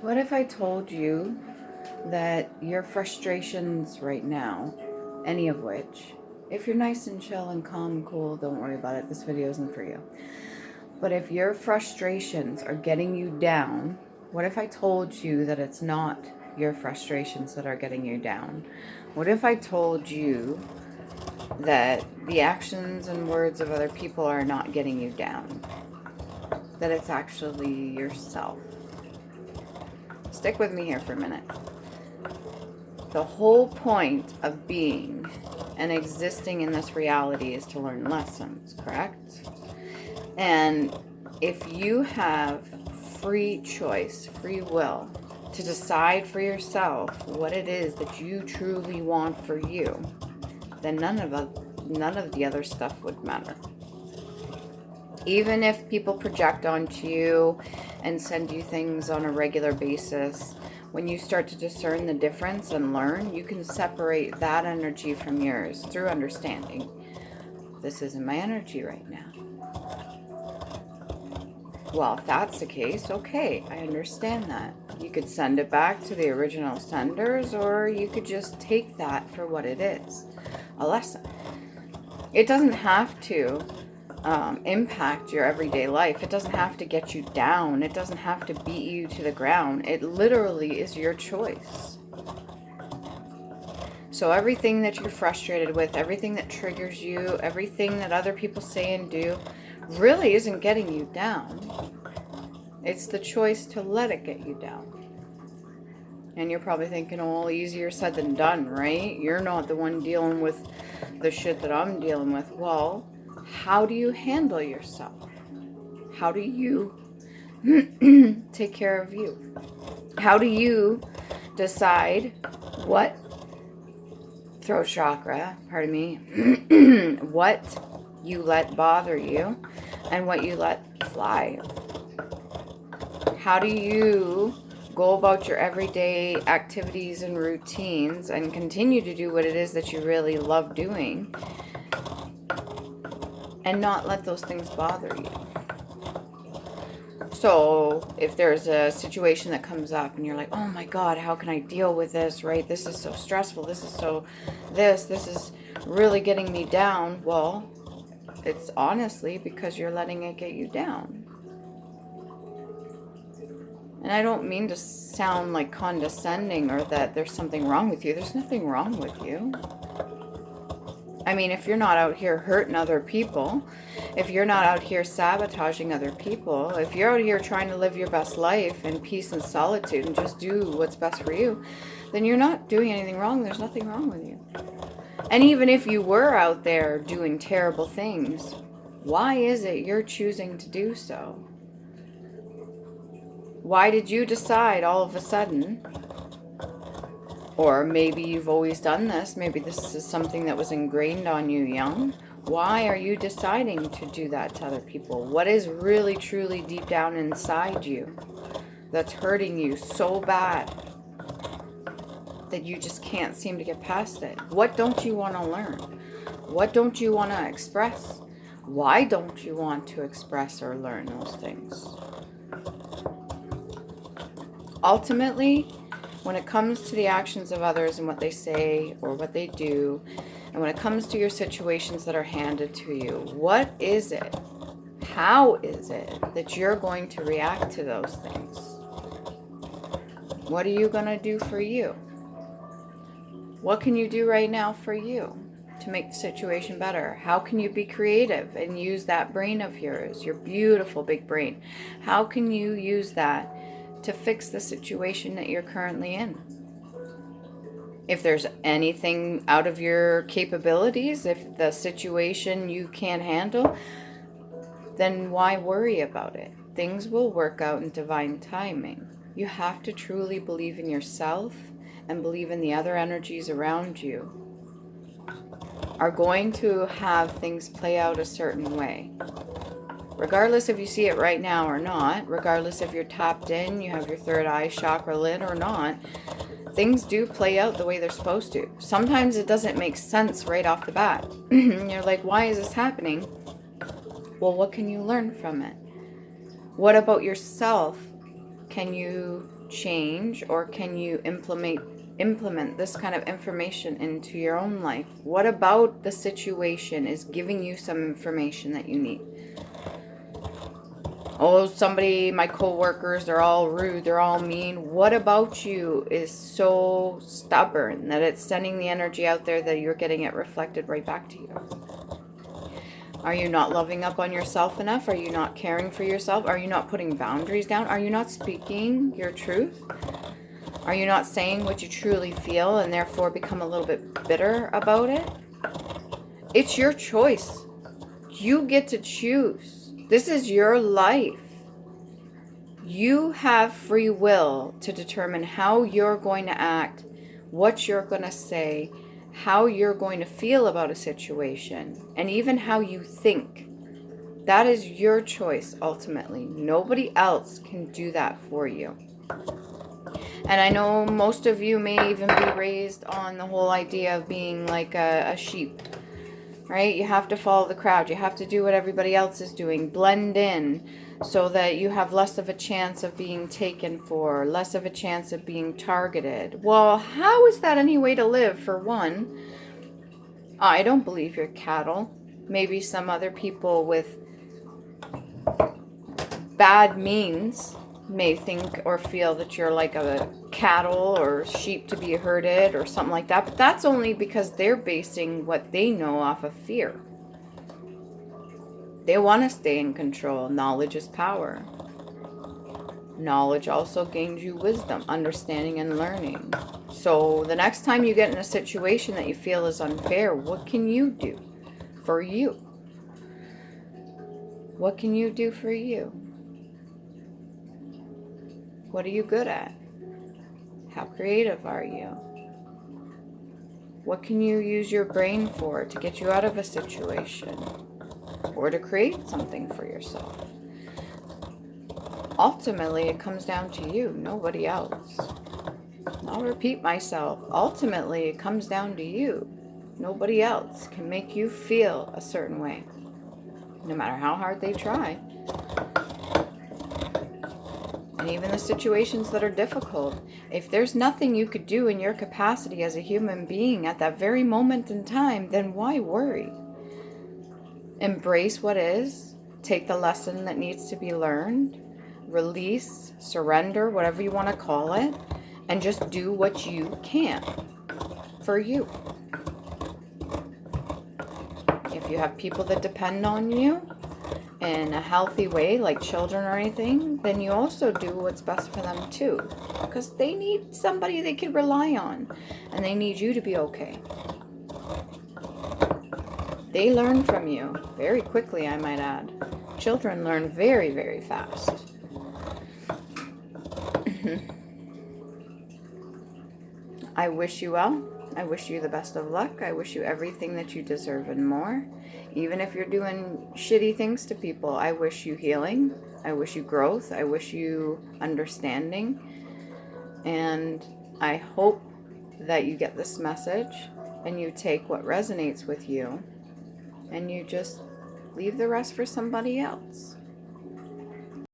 What if I told you that your frustrations right now, any of which, if you're nice and chill and calm and cool, don't worry about it. This video isn't for you. But if your frustrations are getting you down, what if I told you that it's not your frustrations that are getting you down? What if I told you that the actions and words of other people are not getting you down? That it's actually yourself? Stick with me here for a minute. The whole point of being and existing in this reality is to learn lessons, correct? And if you have free choice, free will, to decide for yourself what it is that you truly want for you, then none of the other stuff would matter. Even if people project onto you and send you things on a regular basis, when you start to discern the difference and learn, you can separate that energy from yours through understanding. This isn't my energy right now. Well, if that's the case, okay, I understand that. You could send it back to the original senders, or you could just take that for what it is, a lesson. It doesn't have to impact your everyday life. It doesn't have to get you down. It doesn't have to beat you to the ground. It literally is your choice. So everything that you're frustrated with, everything that triggers you, everything that other people say and do really isn't getting you down. It's the choice to let it get you down. And you're probably thinking, oh, well, easier said than done, right? You're not the one dealing with the shit that I'm dealing with. Well, how do you handle yourself? How do you take care of you? How do you decide what throat chakra, pardon me, what you let bother you and what you let fly? How do you go about your everyday activities and routines and continue to do what it is that you really love doing and not let those things bother you? So if there's a situation that comes up and you're like, oh my God, how can I deal with this, right? This is so stressful. This is really getting me down. Well, it's honestly because you're letting it get you down. And I don't mean to sound like condescending or that there's something wrong with you. There's nothing wrong with you. I mean, if you're not out here hurting other people, if you're not out here sabotaging other people, if you're out here trying to live your best life in peace and solitude and just do what's best for you, then you're not doing anything wrong. There's nothing wrong with you. And even if you were out there doing terrible things, why is it you're choosing to do so? Why did you decide all of a sudden? Or maybe you've always done this. Maybe this is something that was ingrained on you young. Why are you deciding to do that to other people? What is really, truly deep down inside you that's hurting you so bad that you just can't seem to get past it? What don't you want to learn? What don't you want to express? Why don't you want to express or learn those things? Ultimately, when it comes to the actions of others and what they say or what they do, and when it comes to your situations that are handed to you, what is it? How is it that you're going to react to those things? What are you going to do for you? What can you do right now for you to make the situation better? How can you be creative and use that brain of yours, your beautiful big brain? How can you use that to fix the situation that you're currently in? If there's anything out of your capabilities, if the situation you can't handle, then why worry about it? Things will work out in divine timing. You have to truly believe in yourself and believe in the other energies around you are going to have things play out a certain way. Regardless if you see it right now or not, regardless if you're tapped in, you have your third eye chakra lit or not, things do play out the way they're supposed to. Sometimes it doesn't make sense right off the bat. You're like, why is this happening? Well, what can you learn from it? What about yourself can you change, or can you implement this kind of information into your own life? What about the situation is giving you some information that you need? Oh, my coworkers, they're all rude, they're all mean. What about you is so stubborn that it's sending the energy out there that you're getting it reflected right back to you? Are you not loving up on yourself enough? Are you not caring for yourself? Are you not putting boundaries down? Are you not speaking your truth? Are you not saying what you truly feel and therefore become a little bit bitter about it? It's your choice. You get to choose. This is your life. You have free will to determine how you're going to act, what you're going to say, how you're going to feel about a situation, and even how you think. That is your choice, ultimately. Nobody else can do that for you. And I know most of you may even be raised on the whole idea of being like a sheep, right? You have to follow the crowd. You have to do what everybody else is doing. Blend in so that you have less of a chance of being taken for, less of a chance of being targeted. Well, how is that any way to live, for one? I don't believe you're cattle. Maybe some other people with bad means may think or feel that you're like a cattle or sheep to be herded or something like that. But that's only because they're basing what they know off of fear. They want to stay in control. Knowledge is power. Knowledge also gains you wisdom, understanding, and learning. So the next time you get in a situation that you feel is unfair, what can you do for you? What can you do for you? What are you good at? How creative are you? What can you use your brain for to get you out of a situation or to create something for yourself? Ultimately, it comes down to you, nobody else. I'll repeat myself. Ultimately, it comes down to you. Nobody else can make you feel a certain way, no matter how hard they try. And even the situations that are difficult, if there's nothing you could do in your capacity as a human being at that very moment in time, then why worry? Embrace what is, take the lesson that needs to be learned, release, surrender, whatever you want to call it, and just do what you can for you. If you have people that depend on you in a healthy way, like children or anything, then you also do what's best for them too, because they need somebody they can rely on, and they need you to be okay. They learn from you very quickly, I might add. Children learn very, very fast. I wish you well. I wish you the best of luck. I wish you everything that you deserve and more. Even if you're doing shitty things to people, I wish you healing. I wish you growth. I wish you understanding. And I hope that you get this message and you take what resonates with you and you just leave the rest for somebody else.